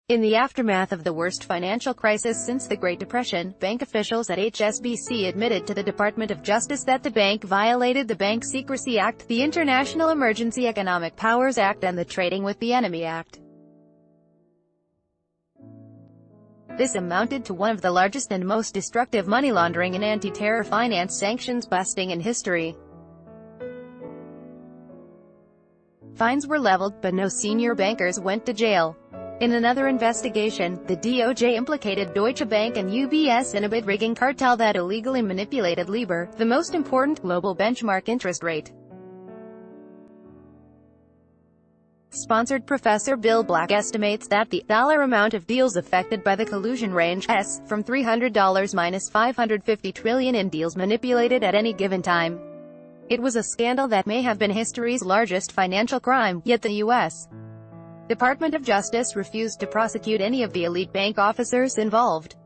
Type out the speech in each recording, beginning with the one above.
In the aftermath of the worst financial crisis since the Great Depression, bank officials at HSBC admitted to the Department of Justice that the bank violated the Bank Secrecy Act, the International Emergency Economic Powers Act and the Trading with the Enemy Act. This amounted to one of the largest and most destructive money laundering and anti-terror finance sanctions busting in history. Fines were leveled, but no senior bankers went to jail. In another investigation, the DOJ implicated Deutsche Bank and UBS in a bid-rigging cartel that illegally manipulated LIBOR, the most important global benchmark interest rate. Sponsored Professor Bill Black estimates that the dollar amount of deals affected by the collusion ranges from $300 - 550 trillion in deals manipulated at any given time. It was a scandal that may have been history's largest financial crime, yet the U.S. Department of Justice refused to prosecute any of the elite bank officers involved.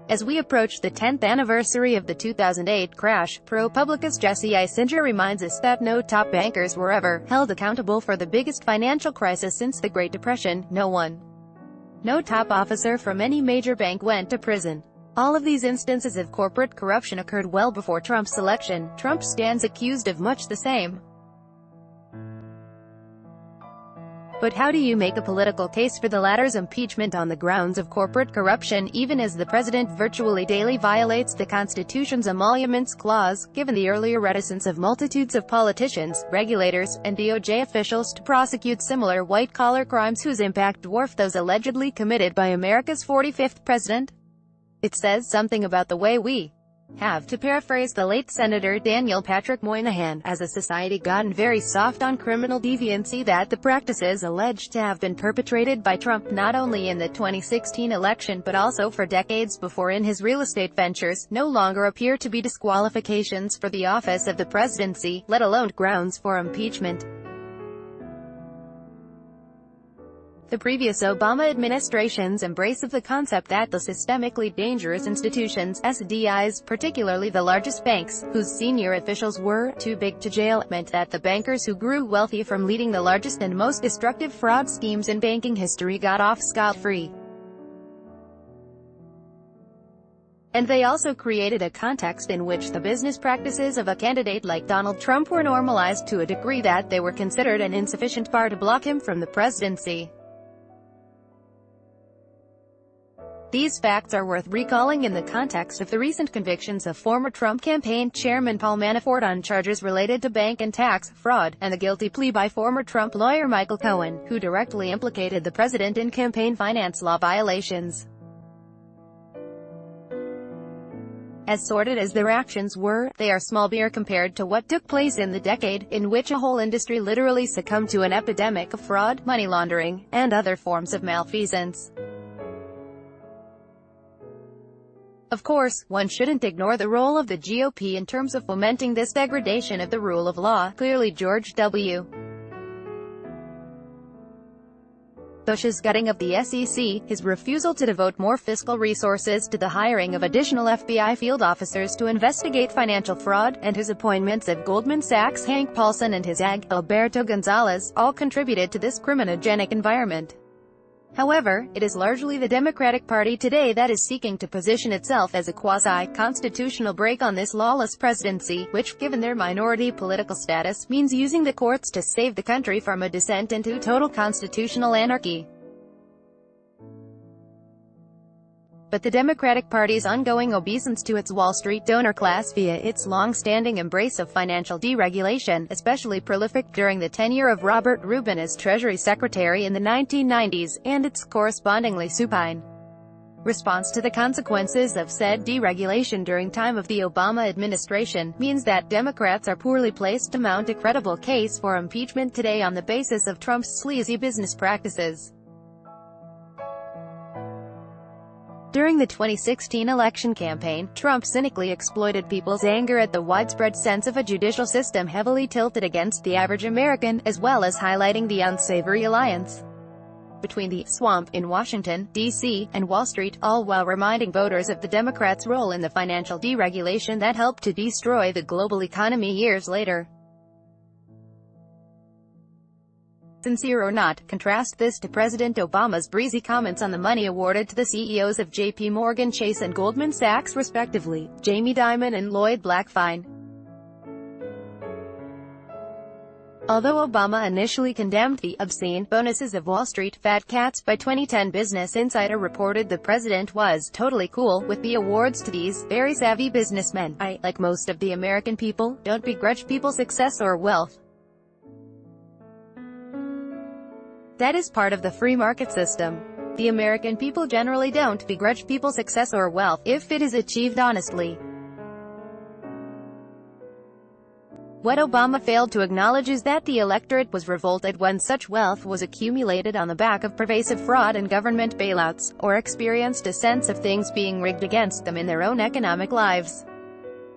As we approach the 10th anniversary of the 2008 crash, ProPublica's Jesse Eisinger reminds us that no top bankers were ever held accountable for the biggest financial crisis since the Great Depression. No top officer from any major bank went to prison. All of these instances of corporate corruption occurred well before Trump's election. Trump stands accused of much the same. But how do you make a political case for the latter's impeachment on the grounds of corporate corruption, even as the president virtually daily violates the Constitution's emoluments clause, given the earlier reticence of multitudes of politicians, regulators, and DOJ officials to prosecute similar white-collar crimes whose impact dwarf those allegedly committed by America's 45th president? It says something about the way we have, to paraphrase the late Senator Daniel Patrick Moynihan, as a society gotten very soft on criminal deviancy, that the practices alleged to have been perpetrated by Trump not only in the 2016 election but also for decades before in his real estate ventures, no longer appear to be disqualifications for the office of the presidency, let alone grounds for impeachment. The previous Obama administration's embrace of the concept that the systemically dangerous institutions, SDIs, particularly the largest banks, whose senior officials were too big to jail, meant that the bankers who grew wealthy from leading the largest and most destructive fraud schemes in banking history got off scot-free. And they also created a context in which the business practices of a candidate like Donald Trump were normalized to a degree that they were considered an insufficient bar to block him from the presidency. These facts are worth recalling in the context of the recent convictions of former Trump campaign chairman Paul Manafort on charges related to bank and tax fraud, and the guilty plea by former Trump lawyer Michael Cohen, who directly implicated the president in campaign finance law violations. As sordid as their actions were, they are small beer compared to what took place in the decade, in which a whole industry literally succumbed to an epidemic of fraud, money laundering, and other forms of malfeasance. Of course, one shouldn't ignore the role of the GOP in terms of fomenting this degradation of the rule of law. Clearly George W. Bush's gutting of the SEC, his refusal to devote more fiscal resources to the hiring of additional FBI field officers to investigate financial fraud, and his appointments of Goldman Sachs' Hank Paulson and his AG, Alberto Gonzales, all contributed to this criminogenic environment. However, it is largely the Democratic Party today that is seeking to position itself as a quasi-constitutional brake on this lawless presidency, which, given their minority political status, means using the courts to save the country from a descent into total constitutional anarchy. But the Democratic Party's ongoing obeisance to its Wall Street donor class via its long-standing embrace of financial deregulation, especially prolific during the tenure of Robert Rubin as Treasury Secretary in the 1990s, and its correspondingly supine response to the consequences of said deregulation during time of the Obama administration, means that Democrats are poorly placed to mount a credible case for impeachment today on the basis of Trump's sleazy business practices. During the 2016 election campaign, Trump cynically exploited people's anger at the widespread sense of a judicial system heavily tilted against the average American, as well as highlighting the unsavory alliance between the swamp in Washington, D.C., and Wall Street, all while reminding voters of the Democrats' role in the financial deregulation that helped to destroy the global economy years later. Sincere or not, contrast this to President Obama's breezy comments on the money awarded to the CEOs of JP Morgan Chase and Goldman Sachs respectively, Jamie Dimon and Lloyd Blankfein. Although Obama initially condemned the obscene bonuses of Wall Street fat cats, by 2010 Business Insider reported the president was totally cool with the awards to these very savvy businessmen. I, like most of the American people, don't begrudge people's success or wealth. That is part of the free market system. The American people generally don't begrudge people's success or wealth, if it is achieved honestly. What Obama failed to acknowledge is that the electorate was revolted when such wealth was accumulated on the back of pervasive fraud and government bailouts, or experienced a sense of things being rigged against them in their own economic lives.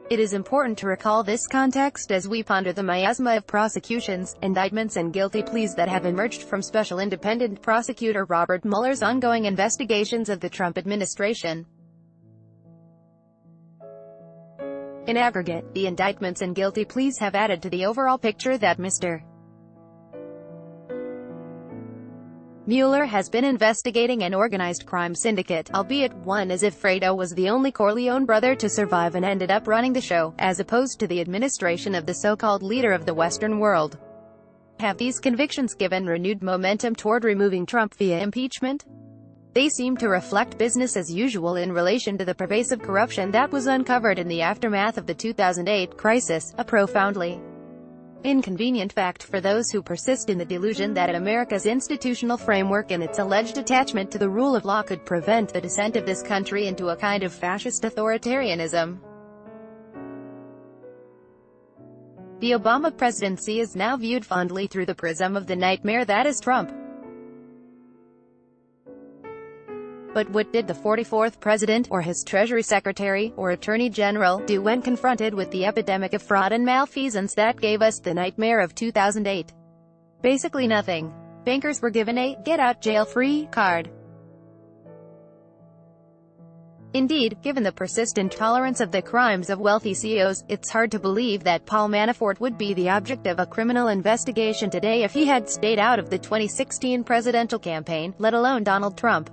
It is important to recall this context as we ponder the miasma of prosecutions, indictments and guilty pleas that have emerged from Special Independent Prosecutor Robert Mueller's ongoing investigations of the Trump administration. In aggregate, the indictments and guilty pleas have added to the overall picture that Mr. Mueller has been investigating an organized crime syndicate, albeit one as if Fredo was the only Corleone brother to survive and ended up running the show, as opposed to the administration of the so-called leader of the Western world. Have these convictions given renewed momentum toward removing Trump via impeachment? They seem to reflect business as usual in relation to the pervasive corruption that was uncovered in the aftermath of the 2008 crisis, a profoundly inconvenient fact for those who persist in the delusion that America's institutional framework and its alleged attachment to the rule of law could prevent the descent of this country into a kind of fascist authoritarianism. The Obama presidency is now viewed fondly through the prism of the nightmare that is Trump. But what did the 44th president, or his Treasury Secretary, or Attorney General, do when confronted with the epidemic of fraud and malfeasance that gave us the nightmare of 2008? Basically nothing. Bankers were given a get-out-jail-free card. Indeed, given the persistent tolerance of the crimes of wealthy CEOs, it's hard to believe that Paul Manafort would be the object of a criminal investigation today if he had stayed out of the 2016 presidential campaign, let alone Donald Trump.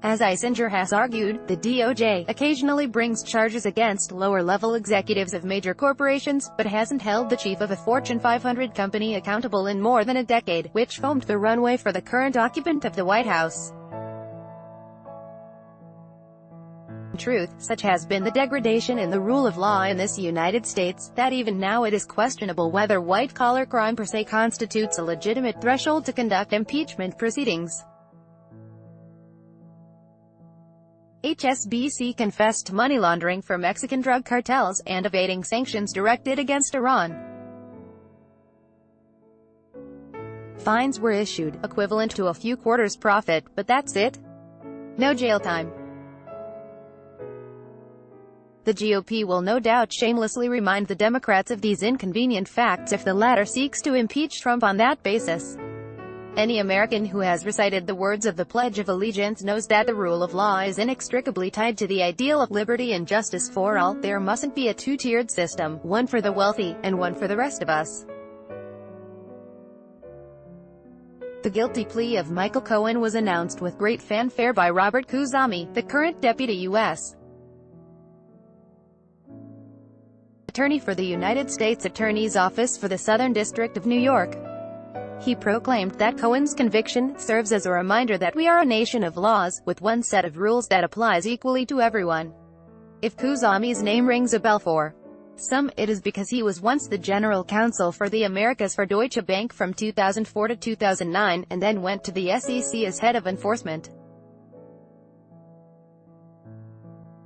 As Isinger has argued, the DOJ occasionally brings charges against lower-level executives of major corporations, but hasn't held the chief of a Fortune 500 company accountable in more than a decade, which foamed the runway for the current occupant of the White House. In truth, such has been the degradation in the rule of law in this United States, that even now it is questionable whether white-collar crime per se constitutes a legitimate threshold to conduct impeachment proceedings. HSBC confessed to money laundering for Mexican drug cartels, and evading sanctions directed against Iran. Fines were issued, equivalent to a few quarters' profit, but that's it. No jail time. The GOP will no doubt shamelessly remind the Democrats of these inconvenient facts if the latter seeks to impeach Trump on that basis. Any American who has recited the words of the Pledge of Allegiance knows that the rule of law is inextricably tied to the ideal of liberty and justice for all. There mustn't be a two-tiered system, one for the wealthy, and one for the rest of us. The guilty plea of Michael Cohen was announced with great fanfare by Robert Khuzami, the current deputy U.S. Attorney for the United States Attorney's Office for the Southern District of New York. He proclaimed that Cohen's conviction serves as a reminder that we are a nation of laws, with one set of rules that applies equally to everyone. If Khuzami's name rings a bell for some, it is because he was once the general counsel for the Americas for Deutsche Bank from 2004 to 2009, and then went to the SEC as head of enforcement.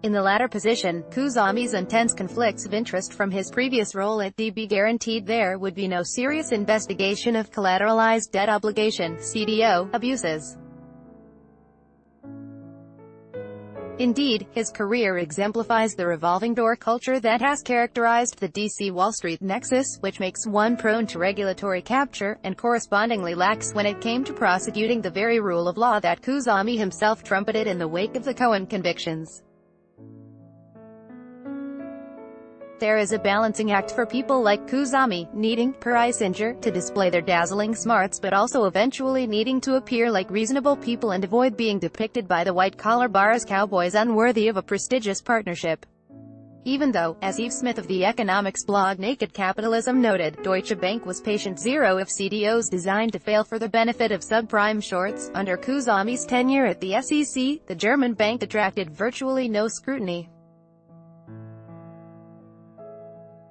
In the latter position, Khuzami's intense conflicts of interest from his previous role at DB guaranteed there would be no serious investigation of collateralized debt obligation (CDO) abuses. Indeed, his career exemplifies the revolving door culture that has characterized the D.C. Wall Street nexus, which makes one prone to regulatory capture, and correspondingly lax when it came to prosecuting the very rule of law that Khuzami himself trumpeted in the wake of the Cohen convictions. There is a balancing act for people like Kuzami, needing, per Isinger, to display their dazzling smarts but also eventually needing to appear like reasonable people and avoid being depicted by the white-collar bar as cowboys unworthy of a prestigious partnership. Even though, as Eve Smith of the economics blog Naked Capitalism noted, Deutsche Bank was patient zero of CDOs designed to fail for the benefit of subprime shorts. Under Kuzami's tenure at the SEC, the German bank attracted virtually no scrutiny.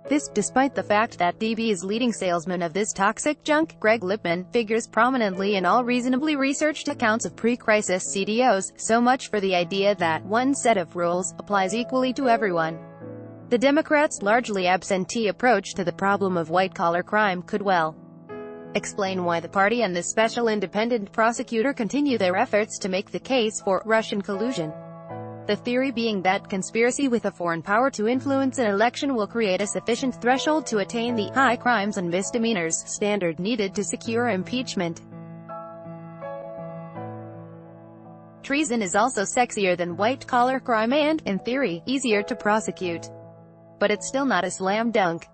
This, despite the fact that DB's leading salesman of this toxic junk, Greg Lippmann, figures prominently in all reasonably researched accounts of pre-crisis CDOs, so much for the idea that one set of rules applies equally to everyone. The Democrats' largely absentee approach to the problem of white-collar crime could well explain why the party and the special independent prosecutor continue their efforts to make the case for Russian collusion. The theory being that conspiracy with a foreign power to influence an election will create a sufficient threshold to attain the high crimes and misdemeanors standard needed to secure impeachment. Treason is also sexier than white-collar crime and, in theory, easier to prosecute. But it's still not a slam dunk.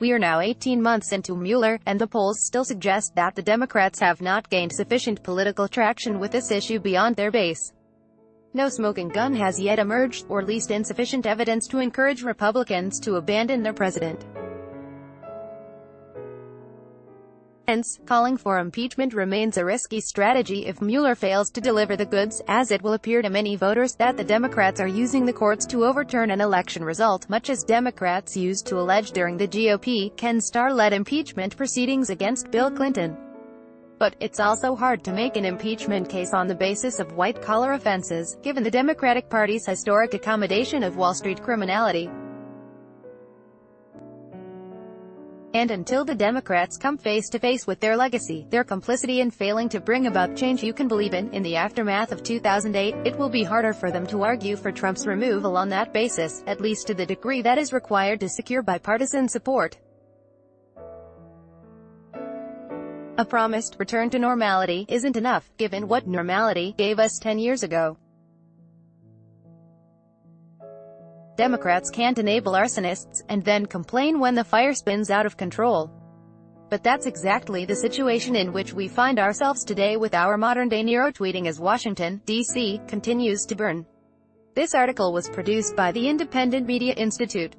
We are now 18 months into Mueller, and the polls still suggest that the Democrats have not gained sufficient political traction with this issue beyond their base. No smoking gun has yet emerged, or at least insufficient evidence to encourage Republicans to abandon their president. Hence, calling for impeachment remains a risky strategy if Mueller fails to deliver the goods, as it will appear to many voters that the Democrats are using the courts to overturn an election result, much as Democrats used to allege during the GOP, Ken Starr-led impeachment proceedings against Bill Clinton. But it's also hard to make an impeachment case on the basis of white-collar offenses, given the Democratic Party's historic accommodation of Wall Street criminality. And until the Democrats come face-to-face with their legacy, their complicity in failing to bring about change you can believe in the aftermath of 2008, it will be harder for them to argue for Trump's removal on that basis, at least to the degree that is required to secure bipartisan support. A promised return to normality isn't enough, given what normality gave us 10 years ago. Democrats can't enable arsonists, and then complain when the fire spins out of control. But that's exactly the situation in which we find ourselves today, with our modern-day Nero tweeting as Washington, D.C., continues to burn. This article was produced by the Independent Media Institute.